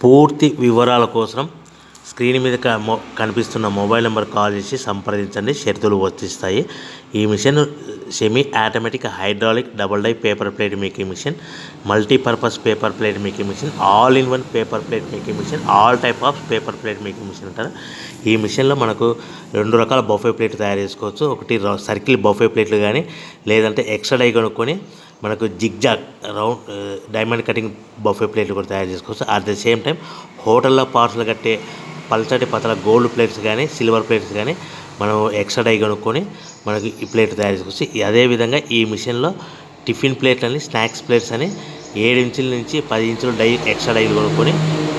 పూర్తి వివరాల కోసం స్క్రీన్ మీద కనిపిస్తున్న మొబైల్ నెంబర్ కాల్ చేసి సంప్రదించండి. షరతులు వర్తిస్తాయి. ఈ machine semi automatic hydraulic double die paper plate making machine, multipurpose paper plate making machine, all in one paper plate making machine, all type of paper plate making machine అంటారు. ఈ మిషన్లో మనకు 2 రకాల బఫే ప్లేట్ తయారు చేసుకోవచ్చు. ఒకటి circle buffet ప్లేట్లు కానీ, లేదంటే ఎక్స్ట్రా డై కొనుక్కొని మనకు zigzag round diamond cutting buffet ప్లేట్లు కూడా తయారు చేసుకోవచ్చు. అట్ ద సేమ్ టైం హోటల్లో పార్సల్ కట్టే పల్చటి పతల గోల్డ్ ప్లేట్స్ కానీ, సిల్వర్ ప్లేట్స్ కానీ మనం ఎక్స్ట్రా డై కొనుక్కొని మనకి ఈ ప్లేట్ తయారు చేసుకోవచ్చు. అదేవిధంగా ఈ మిషన్లో టిఫిన్ ప్లేట్లు అని, స్నాక్స్ ప్లేట్స్ అని 7 ఇంచుల నుంచి 10 ఇంచుల డై ఎక్స్ట్రా డైలు కొనుక్కొని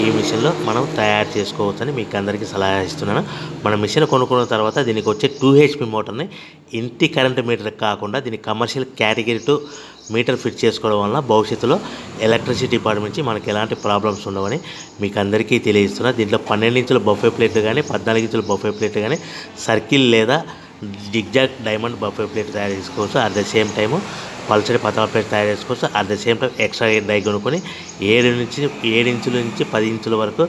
ఈ మిషన్లో మనం తయారు చేసుకోవచ్చని మీకు అందరికీ సలహా ఇస్తున్నాను. మన మిషన్ కొనుక్కున్న తర్వాత దీనికి వచ్చే 2 HP మోటార్ని ఇంటి కరెంట్ మీటర్ కాకుండా దీనికి కమర్షియల్ కేటగిరీ 2 మీటర్ ఫిట్ చేసుకోవడం వల్ల భవిష్యత్తులో ఎలక్ట్రిసిటీ డిపార్ట్మెంట్ నుంచి మనకి ఎలాంటి ప్రాబ్లమ్స్ ఉండవని మీకు అందరికీ తెలియజేస్తున్నా. దీంట్లో 12 ఇంచుల బఫే ప్లేట్లు కానీ, 14 ఇంచుల బఫే ప్లేట్లు కానీ, సర్కిల్ లేదా జిగ్జాగ్ డైమండ్ బఫే ప్లేట్ తయారు చేసుకోవచ్చు. అట్ ద సేమ్ టైము పల్చడి పతల ప్లేట్ తయారు చేసుకోవచ్చు. At the same time extra die కొనుక్కొని 7 ఇంచుల నుంచి 10 ఇంచుల వరకు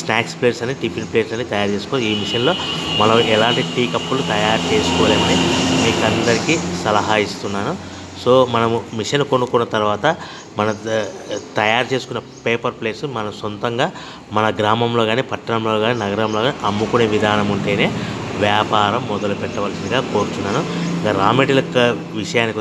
స్నాక్స్ ప్లేట్స్ అని, టిఫిన్ ప్లేట్స్ అని తయారు చేసుకోవచ్చు. ఈ మిషన్లో మనం ఎలాంటి టీ కప్పులు తయారు చేసుకోలేమని మీకు అందరికీ సలహా ఇస్తున్నాను. సో మనము మిషన్ కొనుక్కున్న తర్వాత మన తయారు చేసుకున్న పేపర్ ప్లేట్స్ మన సొంతంగా మన గ్రామంలో కానీ, పట్టణంలో కానీ, నగరంలో కానీ అమ్ముకునే విధానం ఉంటేనే వ్యాపారం మొదలు పెట్టవలసిందిగా కోరుచున్నాను. ఇక రా మెటీరియల్ విషయానికి